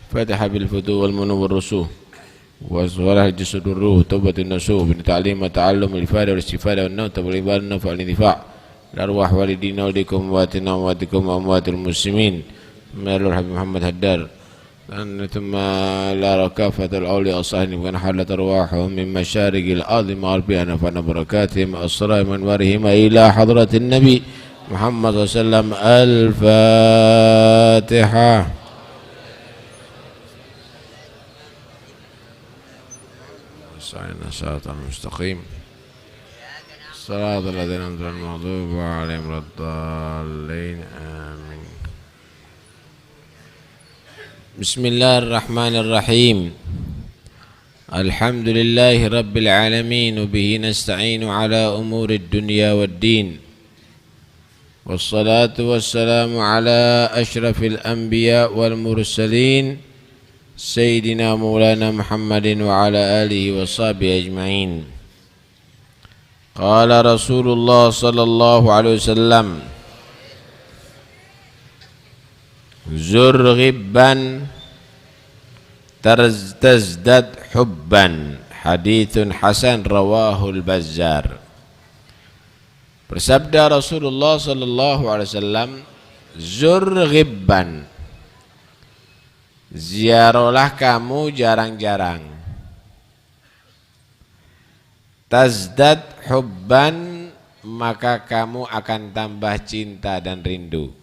فتح بالفتوح والمنو والرسوح وصلاح الجسد والروح توبة النسوح بالتعليم والتعلم الإفادة والاستفادة والنوم والعبادة والنفع والانتفاع الأرواح والدينا وليكم أمواتنا وأمواتكم وأموات المسلمين من الحبيب محمد هدار ثم لا كافة الأولياء الصالحين وكان حلت أرواحهم من مشارق الأرض مغربها نفعنا بركاتهم الصلاة وأنوارهم إلى حضرة النبي محمد صلى الله عليه وسلم. الفاتحة. صراط المستقيم صراط الذين أنعمت عليهم المغضوب عليهم ولا الضالين آمين. بسم الله الرحمن الرحيم. الحمد لله رب العالمين وبه نستعين على أمور الدنيا والدين والصلاة والسلام على أشرف الأنبياء والمرسلين سيدنا مولانا محمد وعلى آله وصحبه أجمعين. قال رسول الله صلى الله عليه وسلم زر غبا تزدد حبا حديث حسن رواه البزار. Bersabda Rasulullah sallallahu alaihi wasallam, zur ghibban, ziarahlah kamu jarang-jarang, tazdad hubban, maka kamu akan tambah cinta dan rindu.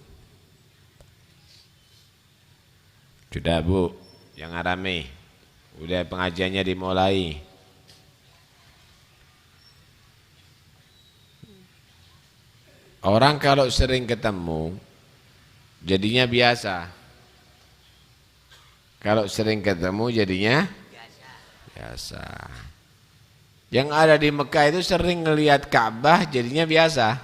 Sudah Bu, jangan rame, udah pengajiannya dimulai. Orang kalau sering ketemu jadinya biasa. Kalau sering ketemu jadinya biasa. Yang ada di Mekah itu sering ngelihat Ka'bah jadinya biasa.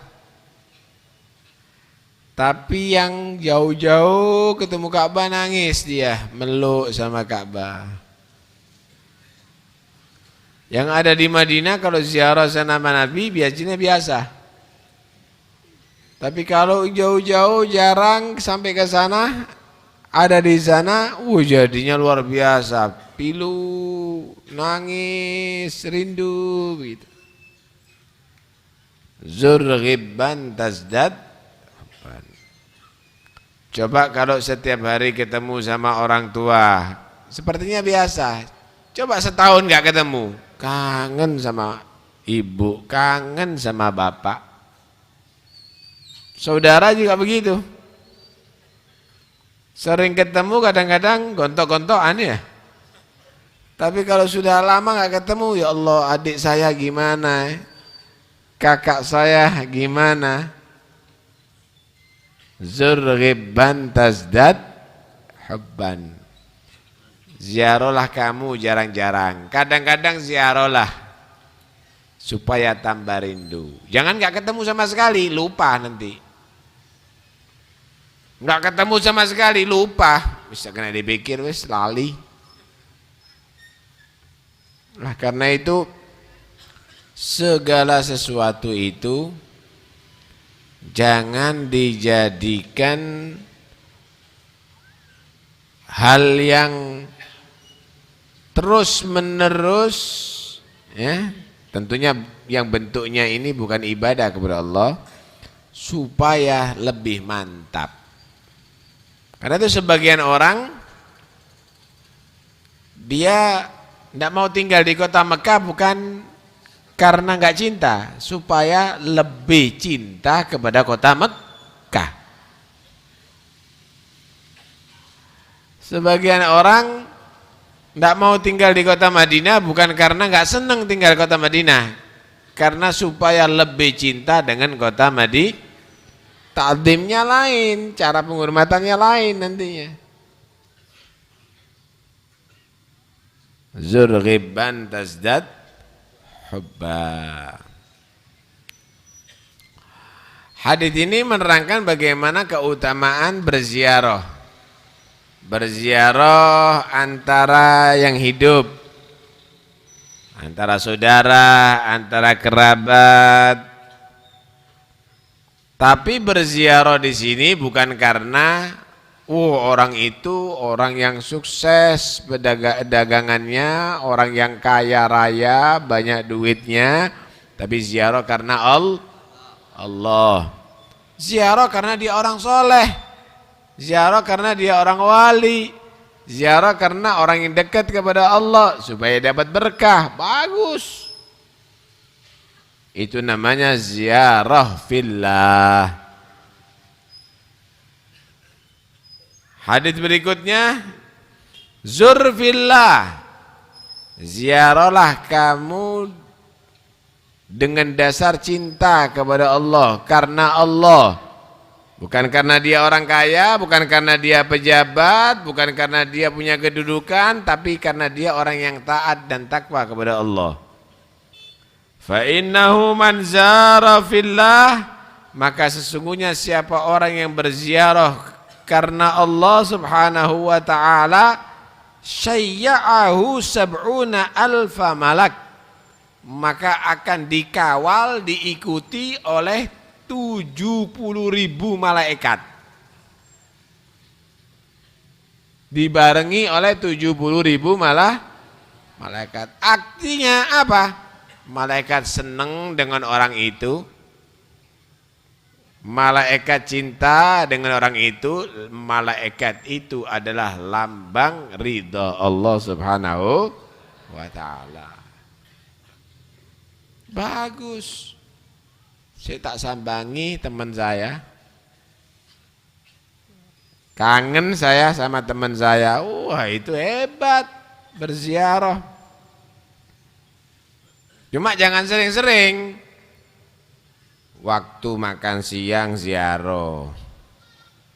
Tapi yang jauh-jauh ketemu Ka'bah nangis dia, meluk sama Ka'bah. Yang ada di Madinah kalau ziarah sama Nabi biasanya biasa. Tapi kalau jauh-jauh jarang sampai ke sana, ada di sana, jadinya luar biasa, pilu, nangis, rindu gitu. Zur ghibban tazdad. Coba kalau setiap hari ketemu sama orang tua, sepertinya biasa. Coba setahun gak ketemu, kangen sama ibu, kangen sama bapak. Saudara juga begitu. Sering ketemu kadang-kadang gontok-gontokan ya. Tapi kalau sudah lama gak ketemu, ya Allah adik saya gimana, kakak saya gimana. Zur ghibban tazdad hubban. Ziarahlah kamu jarang-jarang. Kadang-kadang ziarahlah supaya tambah rindu. Jangan gak ketemu sama sekali, lupa nanti. Nggak ketemu sama sekali, lupa. Bisa kena dipikir, wis lali. Nah karena itu segala sesuatu itu jangan dijadikan hal yang terus menerus, ya. Tentunya yang bentuknya ini bukan ibadah kepada Allah, supaya lebih mantap. Karena itu sebagian orang dia tidak mau tinggal di kota Mekah bukan karena nggak cinta, supaya lebih cinta kepada kota Mekah. Sebagian orang tidak mau tinggal di kota Madinah bukan karena nggak senang tinggal di kota Madinah, karena supaya lebih cinta dengan kota Madinah. Ta'zimnya lain, cara penghormatannya lain nantinya. Zur ghibban tazdad hubba. Hadits ini menerangkan bagaimana keutamaan berziarah. Berziarah antara yang hidup, antara saudara, antara kerabat. Tapi berziarah di sini bukan karena Orang itu orang yang sukses dagangannya, orang yang kaya raya, banyak duitnya, tapi ziarah karena Allah. Ziarah karena dia orang soleh, ziarah karena dia orang wali, ziarah karena orang yang dekat kepada Allah supaya dapat berkah. Bagus. Itu namanya ziarah fillah. Hadis berikutnya, zur fillah. Ziarahlah kamu dengan dasar cinta kepada Allah, karena Allah. Bukan karena dia orang kaya, bukan karena dia pejabat, bukan karena dia punya kedudukan, tapi karena dia orang yang taat dan takwa kepada Allah. Fa innahu man zara fillah, maka sesungguhnya siapa orang yang berziarah karena Allah subhanahu wa ta'ala, syayya'ahu sab'una alfa malak, maka akan dikawal, diikuti oleh 70.000 malaikat, dibarengi oleh 70.000 malaikat. Artinya apa? Malaikat senang dengan orang itu, malaikat cinta dengan orang itu. Malaikat itu adalah lambang ridha Allah subhanahu wa ta'ala. Bagus. Saya tak sambangi teman saya, kangen saya sama teman saya. Wah, itu hebat berziarah. Cuma jangan sering-sering. Waktu makan siang ziarah,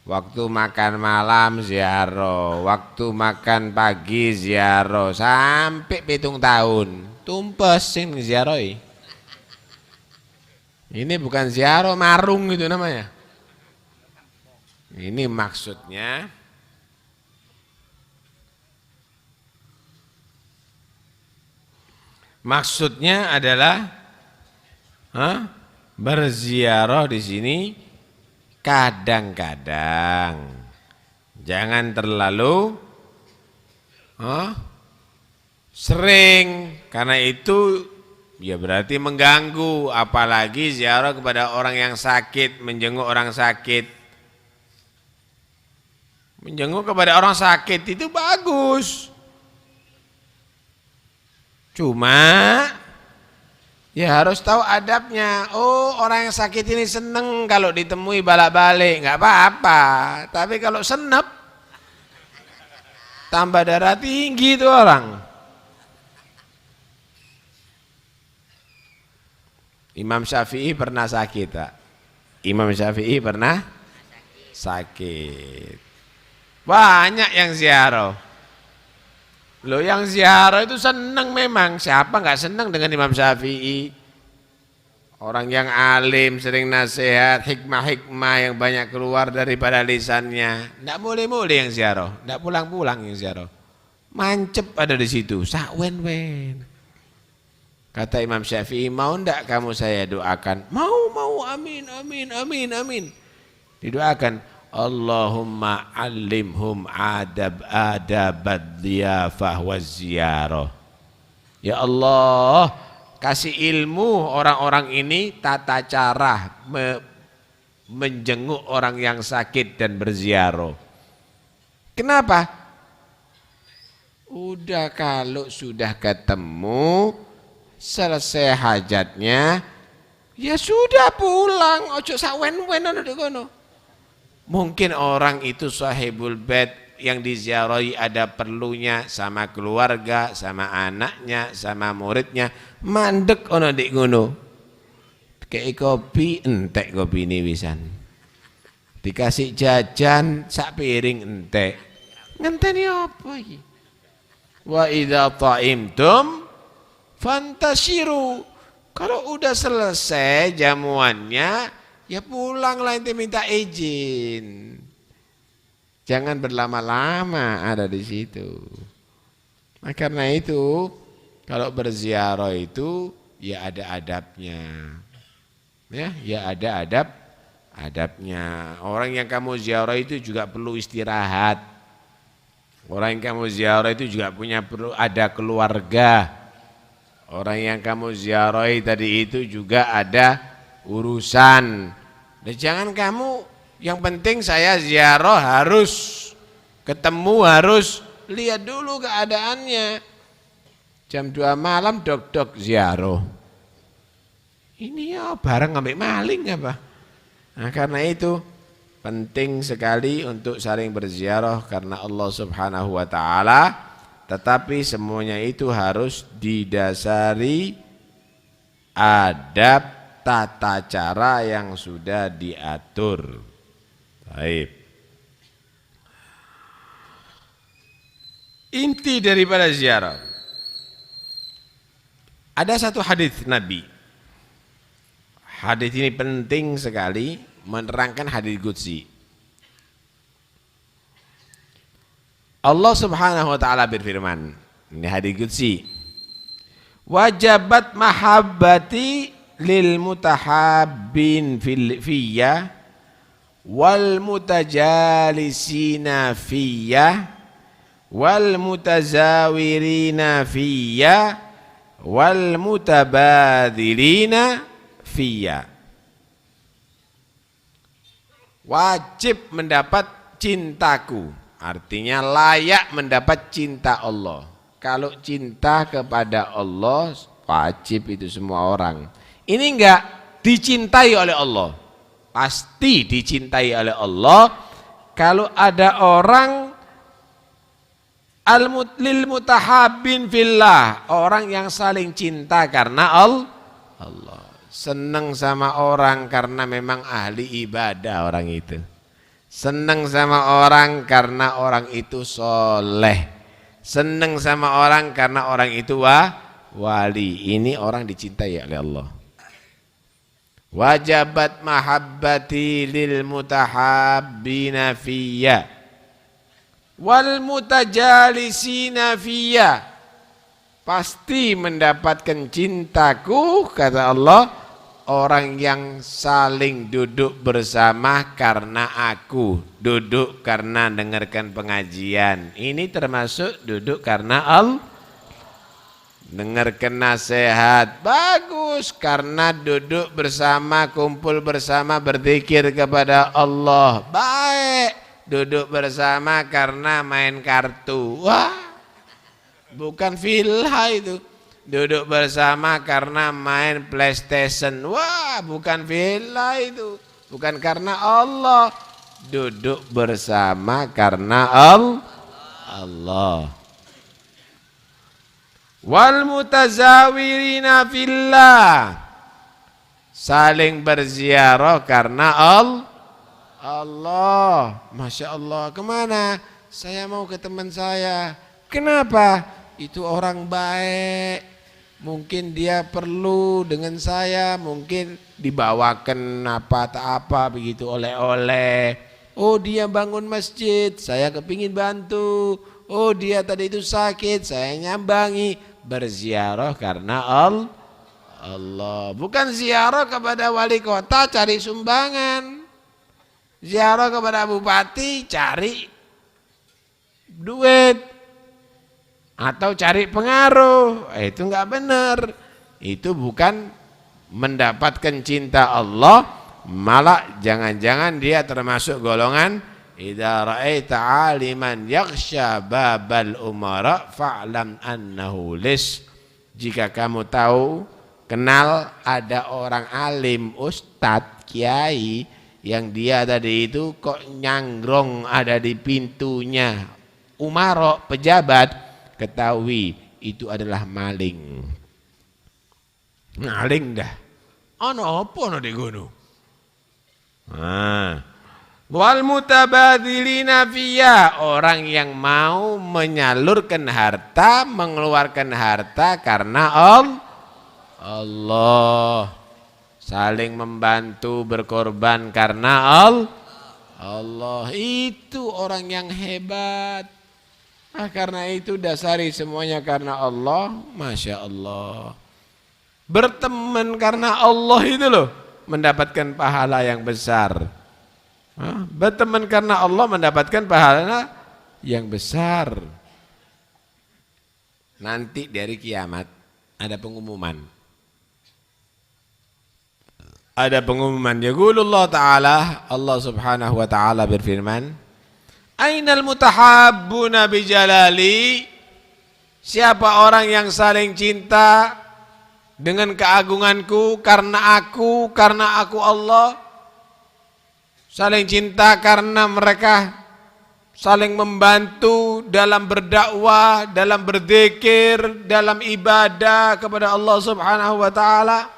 waktu makan malam ziarah, waktu makan pagi ziarah, sampai 7 tahun tumpes sing ziarahi. Ini bukan ziarah marung itu namanya. Ini maksudnya adalah berziarah di sini kadang-kadang, jangan terlalu sering, karena itu ya berarti mengganggu. Apalagi ziarah kepada orang yang sakit, menjenguk orang sakit. Menjenguk kepada orang sakit itu bagus, cuma ya harus tahu adabnya. Oh, orang yang sakit ini seneng kalau ditemui balik-balik, nggak apa-apa. Tapi kalau senep, tambah darah tinggi itu orang. Imam Syafi'i pernah sakit, Pak. Imam Syafi'i pernah sakit. Banyak yang ziarah. Loh, yang ziarah itu senang memang. Siapa nggak senang dengan Imam Syafi'i? Orang yang alim, sering nasihat, hikmah-hikmah yang banyak keluar daripada lisannya. Nggak boleh-boleh yang ziarah, nggak pulang-pulang yang ziarah. Mancep ada di situ, sakwen-wen. Kata Imam Syafi'i, mau ndak kamu saya doakan? Mau, amin, amin, amin, amin. Didoakan, Allahumma alimhum adabad dhiyafah wa ziyarah. Ya Allah, kasih ilmu orang-orang ini tata cara menjenguk orang yang sakit dan berziarah. Kenapa? Udah kalau sudah ketemu, selesai hajatnya, ya sudah pulang, ojo sawen-wen ana kono. Mungkin orang itu sahibul bait yang diziarahi ada perlunya sama keluarga, sama anaknya, sama muridnya, mandek ana ndek ngono. Kei kopi entek kopi ini wisan. Dikasih jajan sak piring entek. Ngenteni apa iki? Wa idza ta'imtum fantashiru. Kalau udah selesai jamuannya, ya pulanglah, ente minta izin. Jangan berlama-lama ada di situ. Nah, karena itu kalau berziarah itu ya ada adabnya. Ya ada adabnya. Orang yang kamu ziarah itu juga perlu istirahat. Orang yang kamu ziarah itu juga perlu ada keluarga. Orang yang kamu ziarahi tadi itu juga ada urusan. Dan jangan kamu, yang penting saya ziarah harus ketemu, harus lihat dulu keadaannya. Jam 2 malam dok ziarah. Ini ya bareng ngambil maling apa? Nah, karena itu penting sekali untuk saling berziarah karena Allah Subhanahu wa taala, tetapi semuanya itu harus didasari adab tata cara yang sudah diatur. Baik. Inti daripada ziarah. Ada satu hadis Nabi. Hadis ini penting sekali menerangkan hadis qudsi. Allah Subhanahu wa taala berfirman, ini hadis qudsi. Wajabat mahabbati lil mutahabbin fiyya wal mutajalisina fiyya wal mutazawirina fiyya wal mutabadilina fiyya. Wajib mendapat cintaku, artinya layak mendapat cinta Allah. Kalau cinta kepada Allah wajib itu semua orang. Ini enggak dicintai oleh Allah, pasti dicintai oleh Allah. Kalau ada orang lil mutahabbin fillah, orang yang saling cinta karena Allah. Senang sama orang karena memang ahli ibadah orang itu. Senang sama orang karena orang itu soleh. Senang sama orang karena orang itu wali. Ini orang dicintai oleh Allah. Wajabat mahabbati lil mutahabbina fiyya wal mutajalisina fiyya. Pasti mendapatkan cintaku, kata Allah, orang yang saling duduk bersama karena aku, duduk karena dengarkan pengajian. Ini termasuk duduk karena Allah. Dengarkan nasihat, bagus, karena duduk bersama, kumpul bersama, berzikir kepada Allah, baik. Duduk bersama karena main kartu, wah, bukan villa itu. Duduk bersama karena main PlayStation, wah, bukan villa itu. Bukan karena Allah. Duduk bersama karena Allah. Wal mutazawirina fillah, saling berziarah karena Allah. Masya Allah, kemana? Saya mau ke teman saya. Kenapa? Itu orang baik. Mungkin dia perlu dengan saya, mungkin dibawakan apa begitu, oleh-oleh. Oh, dia bangun masjid, saya kepingin bantu. Oh, dia tadi itu sakit, saya nyambangi. Berziarah karena Allah. Bukan ziarah kepada wali kota cari sumbangan. Ziarah kepada bupati cari duit atau cari pengaruh. Itu enggak benar. Itu bukan mendapatkan cinta Allah, malah jangan-jangan dia termasuk golongan idza ra'aita 'aliman yakhsha babal umara fa'lam annahu lis. Jika kamu tahu, kenal ada orang alim, ustadz, kiai yang dia tadi itu kok nyanggrong ada di pintunya umara, pejabat, ketahui itu adalah maling. Maling dah. Ono apa ono di gunung? Wal mutabadzilina fiyya, orang yang mau menyalurkan harta, mengeluarkan harta karena Allah. Saling membantu, berkorban karena Allah. Itu orang yang hebat. Karena itu dasari semuanya karena Allah. Masya Allah. Berteman karena Allah itu loh. mendapatkan pahala yang besar. Berteman karena Allah mendapatkan pahala yang besar. Nanti dari kiamat ada pengumuman. Ada pengumuman. Yaqulullah Ta'ala, Allah Subhanahu wa Ta'ala berfirman, Ainal mutahabbuna bijalali? Siapa orang yang saling cinta dengan keagunganku, karena aku Allah? Saling cinta karena mereka saling membantu dalam berdakwah, dalam berzikir, dalam ibadah kepada Allah Subhanahu wa Ta'ala.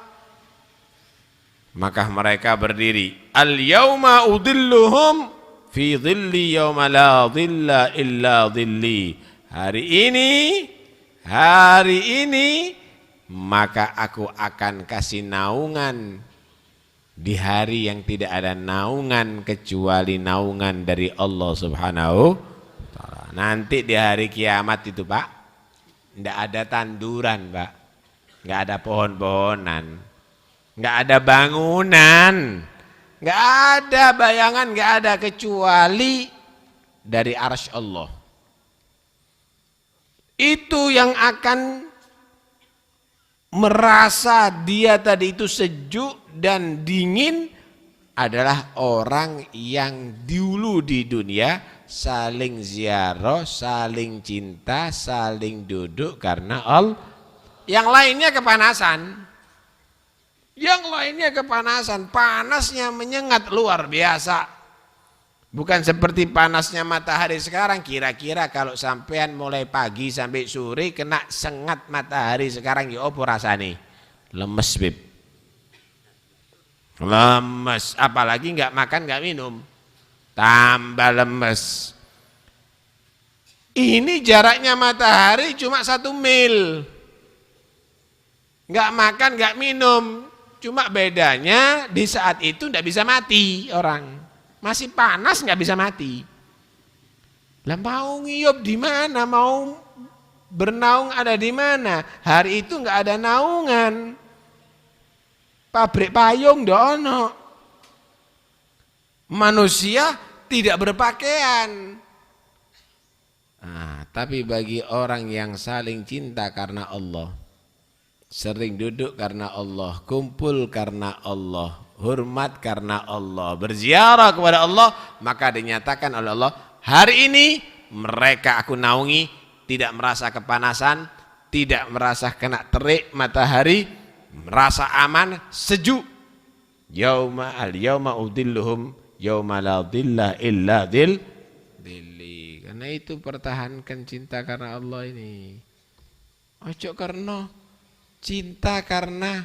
Maka mereka berdiri, Al-yawma udilluhum fi dhilli yawma la dhilla illa dhilli. Hari ini maka aku akan kasih naungan di hari yang tidak ada naungan kecuali naungan dari Allah Subhanahu wa Ta'ala. Nanti di hari kiamat itu, Pak, tidak ada tanduran, Pak, nggak ada pohon-pohonan, nggak ada bangunan, nggak ada bayangan, nggak ada kecuali dari arsy Allah. Itu yang akan merasa dia tadi itu sejuk dan dingin adalah orang yang dulu di dunia saling ziarah, saling cinta, saling duduk karena Allah. Yang lainnya kepanasan. Panasnya menyengat luar biasa. Bukan seperti panasnya matahari sekarang. Kira-kira kalau sampean mulai pagi sampai sore kena sengat matahari sekarang, ya apa rasane? Lemes, Bib. Lemes, apalagi nggak makan nggak minum, tambah lemes. Ini jaraknya matahari cuma 1 mil, nggak makan nggak minum, cuma bedanya di saat itu nggak bisa mati orang, masih panas nggak bisa mati. Lah mau ngiyup di mana, mau bernaung ada di mana? Hari itu nggak ada naungan. Pabrik payung dono. Manusia tidak berpakaian. Tapi bagi orang yang saling cinta karena Allah, sering duduk karena Allah, kumpul karena Allah, hormat karena Allah, berziarah kepada Allah, maka dinyatakan oleh Allah, hari ini mereka aku naungi, tidak merasa kepanasan, tidak merasa kena terik matahari, merasa aman, sejuk. Al-yawma udilluhum yawma la dhilla illa dhilli. Karena itu pertahankan cinta karena Allah ini. Ojo karena cinta karena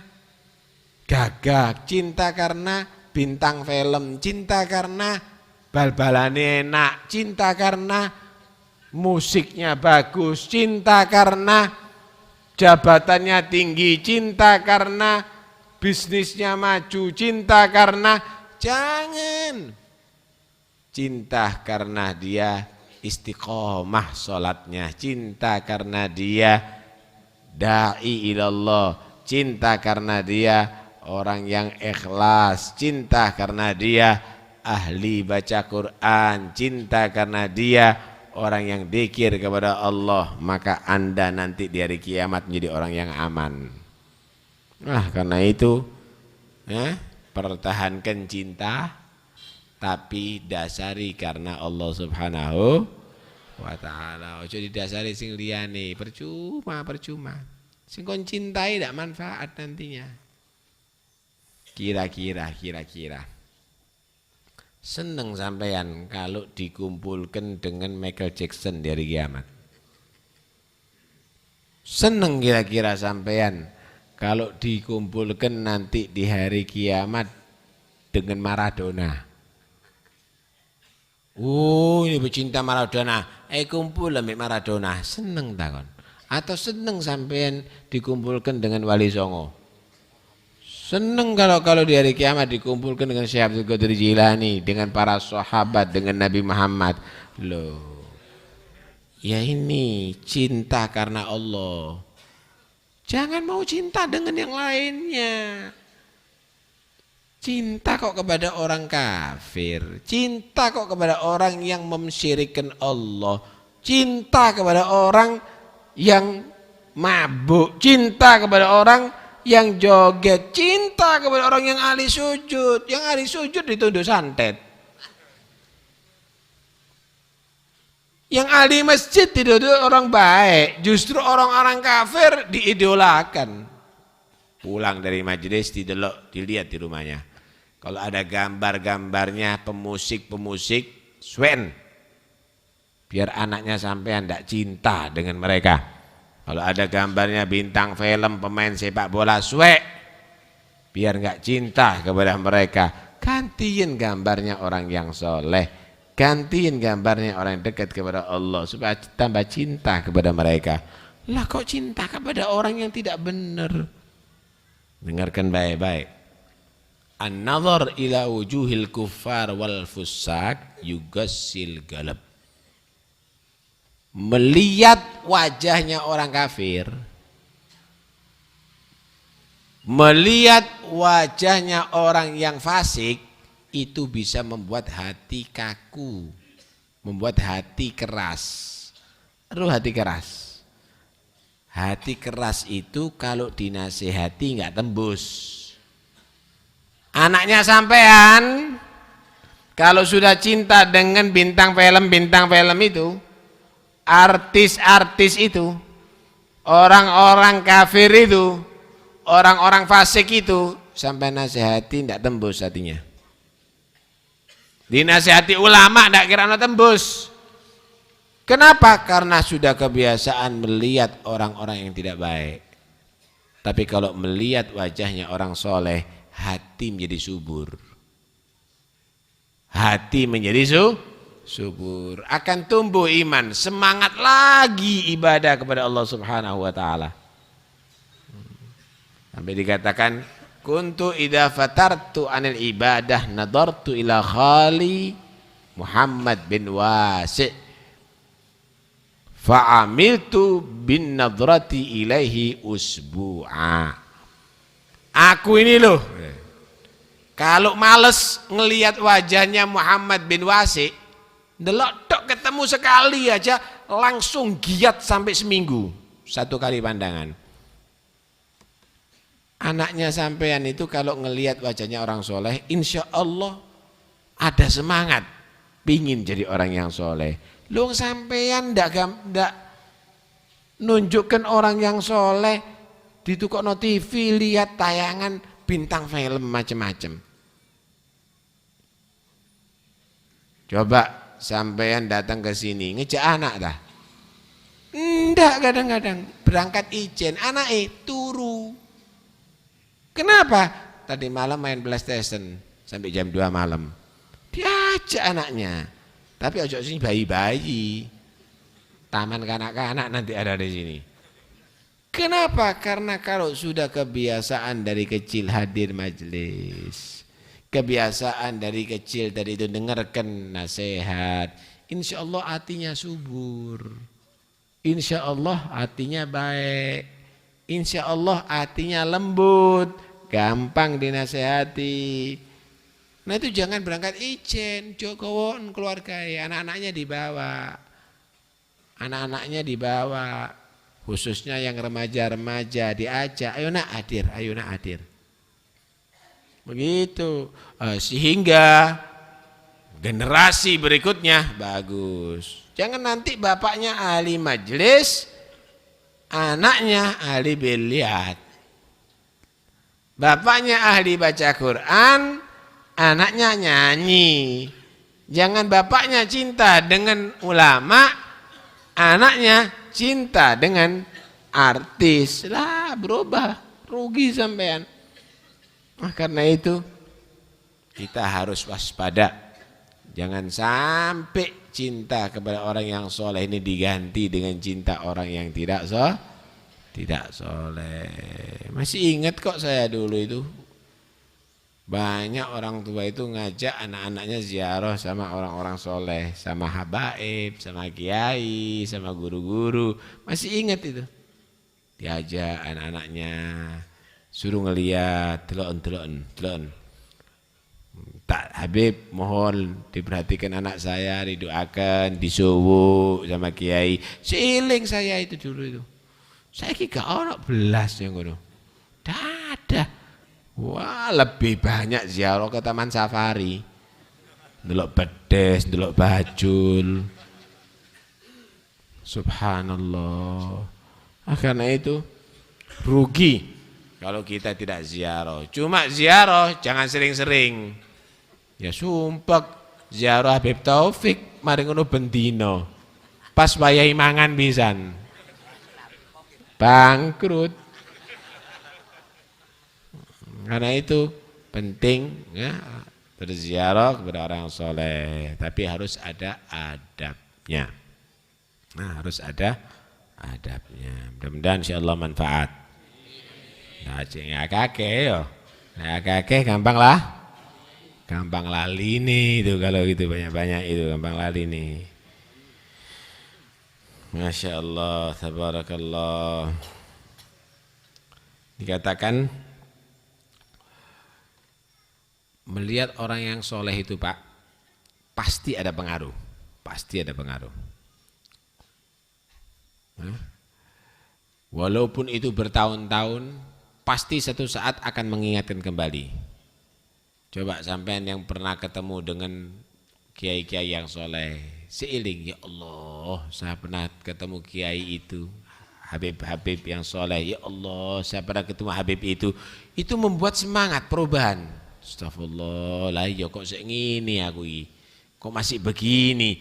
gagak, cinta karena bintang film, cinta karena bal-balane enak, cinta karena musiknya bagus, cinta karena jabatannya tinggi, cinta karena bisnisnya maju, cinta karena jangan. Cinta karena dia istiqomah sholatnya, cinta karena dia da'i ilallah, cinta karena dia orang yang ikhlas, cinta karena dia ahli baca Quran, cinta karena dia orang yang dzikir kepada Allah, maka Anda nanti di hari kiamat menjadi orang yang aman. Karena itu pertahankan cinta, tapi dasari karena Allah Subhanahu wa Ta'ala. Ojo didasari sing liyane, percuma. Sing kon cintai tidak manfaat nantinya. Kira-kira seneng sampean kalau dikumpulkan dengan Michael Jackson di hari kiamat? Seneng kira-kira sampean kalau dikumpulkan nanti di hari kiamat dengan Maradona? Ini pecinta Maradona, kumpul sama Maradona, seneng takon? Atau seneng sampean dikumpulkan dengan Wali Songo? Seneng kalau di hari kiamat dikumpulkan dengan Syekh Abdul Qadir Jilani, dengan para sahabat, dengan Nabi Muhammad. Loh, ya ini cinta karena Allah. Jangan mau cinta dengan yang lainnya. Cinta kok kepada orang kafir, cinta kok kepada orang yang mensyirikkan Allah, cinta kepada orang yang mabuk, cinta kepada orang yang joget, cinta kepada orang yang ahli sujud. Yang ahli sujud dituduh santet, yang ahli masjid dituduh orang baik, justru orang-orang kafir diidolakan. Pulang dari majelis dilihat di rumahnya. Kalau ada gambar-gambarnya pemusik-pemusik, swen. Biar anaknya sampean tidak cinta dengan mereka. Kalau ada gambarnya bintang film, pemain sepak bola, swek. Biar nggak cinta kepada mereka. Gantiin gambarnya orang yang soleh. Gantiin gambarnya orang yang dekat kepada Allah. Supaya tambah cinta kepada mereka. Lah kok cinta kepada orang yang tidak benar? Dengarkan baik-baik. An-nazar ila wujuhil kuffar wal fussak yugassil galab. Melihat wajahnya orang kafir, melihat wajahnya orang yang fasik, itu bisa membuat hati kaku, membuat hati keras. Aduh, hati keras. Hati keras itu kalau dinasihati nggak tembus. Anaknya sampean kalau sudah cinta dengan bintang film itu, artis-artis itu, orang-orang kafir itu, orang-orang fasik itu, sampai nasihati tidak tembus hatinya. Dinasihati ulama tidak kira tembus. Kenapa? Karena sudah kebiasaan melihat orang-orang yang tidak baik. Tapi kalau melihat wajahnya orang soleh, hati menjadi subur. Hati menjadi subur. Akan tumbuh iman, semangat lagi ibadah kepada Allah Subhanahu wa taala. Sampai dikatakan, kuntu idza fatartu anil ibadah nadartu ila khali Muhammad bin Wasi' fa'amiltu bin nadrati ilaihi usbu'a. Aku ini loh, kalau males ngelihat wajahnya Muhammad bin Wasi', delok tok ketemu sekali aja langsung giat sampai seminggu, satu kali pandangan. Anaknya sampean itu kalau ngelihat wajahnya orang soleh, insya Allah ada semangat, pingin jadi orang yang soleh. Lu sampean ndak nunjukkan orang yang soleh, di tukokno TV lihat tayangan bintang film macam-macam. Coba sampean datang ke sini ngejak anak dah. Enggak, kadang-kadang berangkat ijen, anak turu. Kenapa? Tadi malam main PlayStation sampai jam 2 malam. Diajak anaknya. Tapi ojo sini bayi-bayi. Taman kanak-kanak nanti ada di sini. Kenapa? Karena kalau sudah kebiasaan dari kecil hadir majelis, kebiasaan dari kecil tadi itu dengarkan nasihat, insya Allah hatinya subur, insya Allah hatinya baik, insya Allah hatinya lembut, gampang dinasehati. Nah itu jangan berangkat ijen, jokowon keluarga, anak-anaknya dibawa, anak-anaknya dibawa. Khususnya yang remaja-remaja diajak, ayo nak hadir. Begitu, sehingga generasi berikutnya bagus. Jangan nanti bapaknya ahli majelis, anaknya ahli biliat. Bapaknya ahli baca Quran, anaknya nyanyi. Jangan bapaknya cinta dengan ulama, anaknya cinta dengan artis. Lah berubah, rugi sampean. Karena itu kita harus waspada. Jangan sampai cinta kepada orang yang soleh ini diganti dengan cinta orang yang tidak soleh. Masih ingat kok saya dulu itu, banyak orang tua itu ngajak anak-anaknya ziarah sama orang-orang soleh, sama habaib, sama kiai, sama guru-guru. Masih ingat itu, diajak anak-anaknya, suruh ngeliat, telon. Tak Habib, mohon diperhatikan anak saya, didoakan, disuwuk sama kiai. Seiling saya itu dulu itu. Saya gak ono belas yang ngono. Dah ada. Wah, lebih banyak ziarah ke Taman Safari. Ndelok bedes, ndelok bajul. Subhanallah. Karena itu rugi kalau kita tidak ziarah. Cuma ziarah jangan sering-sering. Ya sumpah ziarah Habib Taufik mari ngono bendino. Pas wayahe mangan pisan. Bangkrut. Karena itu penting ya berziarah kepada orang soleh, tapi harus ada adabnya. Nah, harus ada adabnya. Mudah-mudahan insyaallah manfaat. Nah, nggak kakek yo, nggak kakek gampang lah, gampang lali nih itu kalau gitu banyak-banyak itu gampang lali nih. Masya Allah, tabarakallah. Dikatakan melihat orang yang soleh itu Pak, pasti ada pengaruh, pasti ada pengaruh. Walaupun itu bertahun-tahun, pasti satu saat akan mengingatkan kembali. Coba sampean yang pernah ketemu dengan kiai-kiai yang soleh, seiling, ya Allah, saya pernah ketemu kiai itu, Habib-Habib yang soleh, ya Allah, saya pernah ketemu Habib itu membuat semangat perubahan. Astagfirullah, lah ya kok segini aku ini, kok masih begini,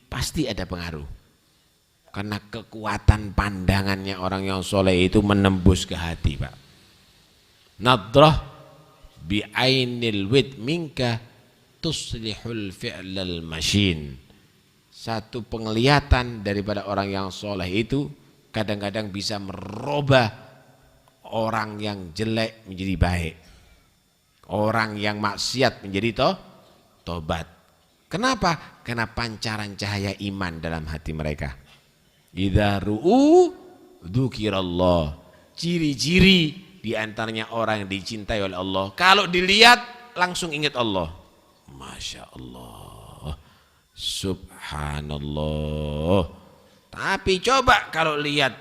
pasti ada pengaruh. Karena kekuatan pandangannya orang yang soleh itu menembus ke hati Pak. Nadrah bi'ainil wid minka tuslihul fi'lal masyin. Satu penglihatan daripada orang yang soleh itu kadang-kadang bisa merubah orang yang jelek menjadi baik, orang yang maksiat menjadi tobat. Kenapa? Karena pancaran cahaya iman dalam hati mereka. Idza ru'u dzukirallah. Ciri-ciri diantaranya orang yang dicintai oleh Allah, kalau dilihat langsung ingat Allah. Masya Allah, subhanallah. Tapi coba kalau lihat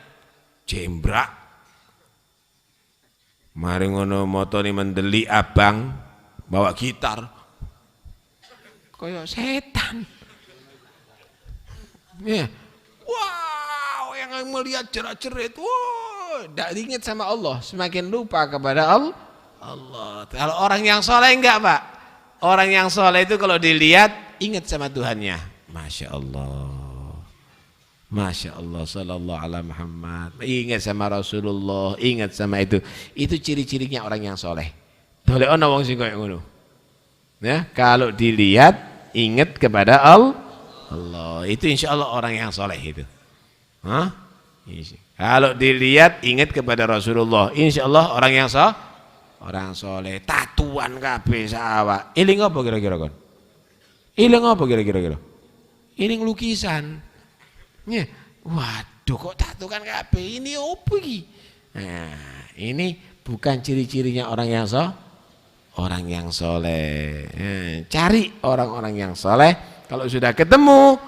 jembrak, mari ngono motone mendeli abang bawa gitar, koyo setan. Ya. Wow, yang melihat jerat-jerit, wow, tidak ingat sama Allah, semakin lupa kepada Allah. Kalau orang yang soleh enggak Pak, orang yang soleh itu kalau dilihat ingat sama Tuhannya. Masya Allah, Masya Allah, sallallahu ala Muhammad, ingat sama Rasulullah, ingat sama itu ciri-cirinya orang yang soleh. Boleh ono wong sing koyo ngono. Ya, kalau dilihat ingat kepada Allah, itu insya Allah orang yang soleh itu. Kalau dilihat ingat kepada Rasulullah, insya Allah orang yang orang soleh. Tatuan kabeh sawak. Iling apa kira-kira kon? Iling apa kira-kira? Iling lukisan. Ya, waduh kok tatukan kabeh ini apa iki? Nah, ini bukan ciri-cirinya orang yang soleh. Cari orang-orang yang soleh. Kalau sudah ketemu,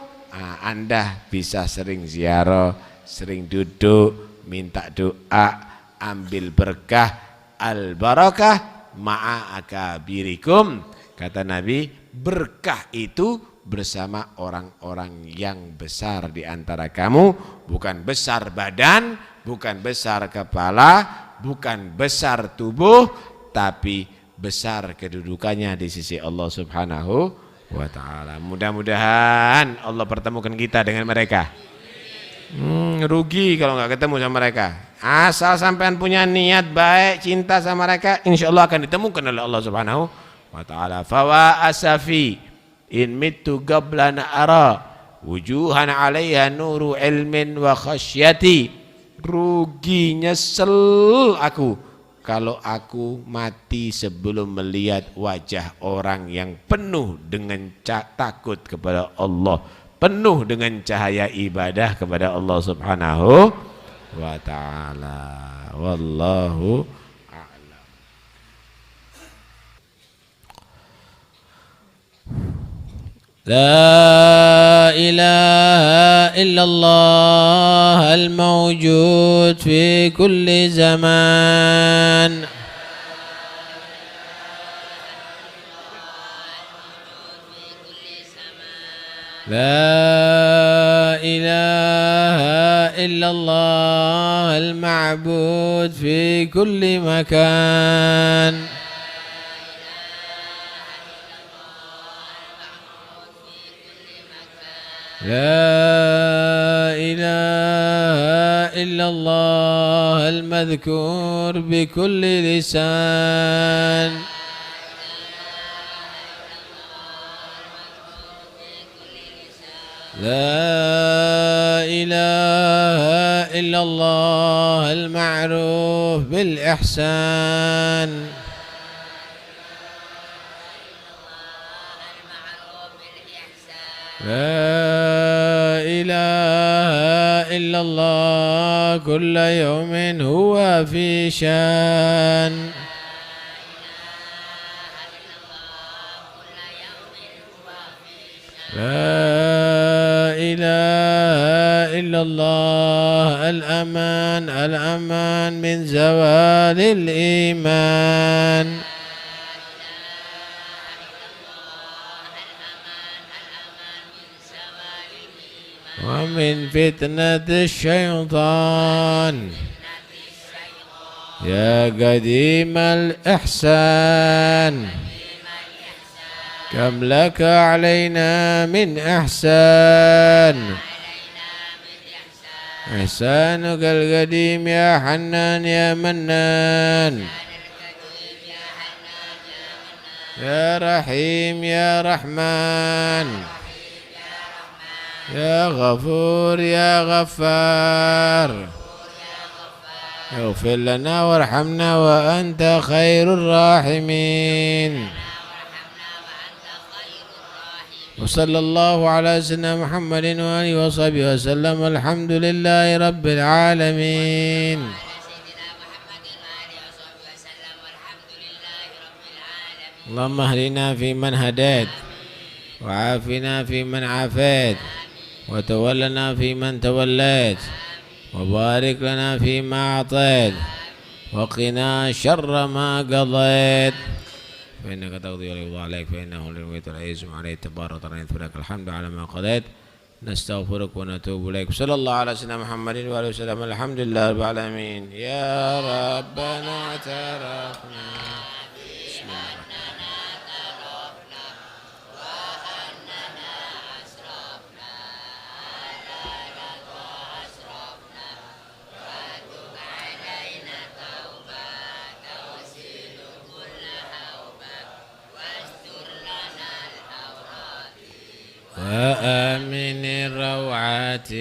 Anda bisa sering ziarah, sering duduk, minta doa, ambil berkah, al-barakah ma'a akabirikum. Kata Nabi, berkah itu bersama orang-orang yang besar di antara kamu, bukan besar badan, bukan besar kepala, bukan besar tubuh, tapi besar kedudukannya di sisi Allah Subhanahu wa ta'ala. Mudah-mudahan Allah pertemukan kita dengan mereka. Rugi kalau nggak ketemu sama mereka. Asal sampean punya niat baik, cinta sama mereka, insya Allah akan ditemukan oleh Allah Subhanahu wa ta'ala. Fawa asafi in mitu qablan ara wujuhan 'alaiha nuru ilmin wa khasyati. Rugi, nyesel aku kalau aku mati sebelum melihat wajah orang yang penuh dengan takut kepada Allah, penuh dengan cahaya ibadah kepada Allah Subhanahu wa ta'ala. Wallahu a'lam. لا إله إلا الله الموجود في كل زمان. لا إله إلا الله المعبود في كل مكان. لا إله إلا الله المذكور بكل لسان. لا إله إلا الله المعروف بالإحسان. لا إله إلا الله كل يوم هو في شان. لا إله إلا الله الأمان الأمان من زوال الإيمان. ومن فتنة الشيطان. يا قديم الإحسان كم لك علينا من إحسان. إحسانك القديم يا حنان يا منان. يا رحيم يا رحمن. يا غفور يا غفار. اغفر لنا وارحمنا وأنت خير الراحمين. وصلى الله على سيدنا محمد وآله وصحبه وسلم. الحمد لله رب العالمين. اللهم اهدنا فيمن هديت وعافنا فيمن عافيت وتولنا فيمن توليت وبارك لنا فيما أعطيت وقنا شر ما قضيت فإنك تقضي ولا يقضى عليك فإنه للميت والعز عليه تبارك وتعالى فلك الحمد على ما قضيت. نستغفرك ونتوب إليك. صلى الله على سيدنا محمد وآله وسلم. الحمد لله رب العالمين. يا ربنا اعترفنا بسم الله وآمن الروعات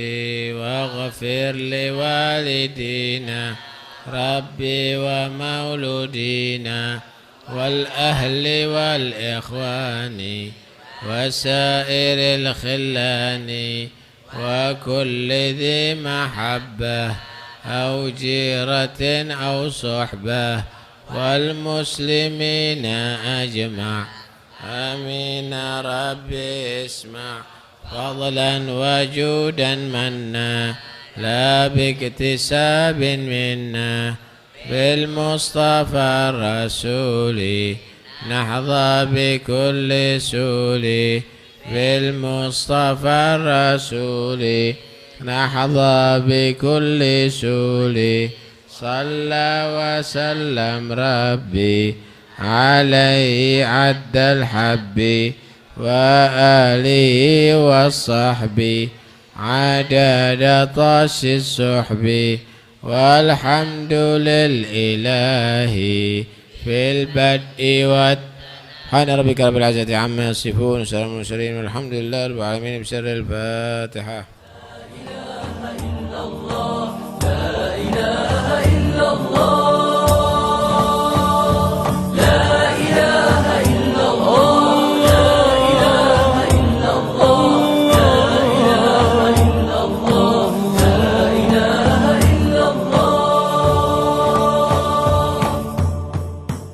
واغفر لوالدينا ربي ومولودينا والأهل والإخوان وسائر الخلان وكل ذي محبة أو جيرة أو صحبة والمسلمين أجمع. آمين ربي اسمع فضلا وجودا منا لا باكتساب منا بالمصطفى الرسول نحظى بكل سول. بالمصطفى الرسول نحظى بكل سول. صلى وسلم ربي عليه عد الحب وآله والصحب عدد طش السحب. والحمد للإله في البدء سبحان ربك رب العزة عما يصفون وسلام على المرسلين والحمد لله رب العالمين. بسر الفاتحة.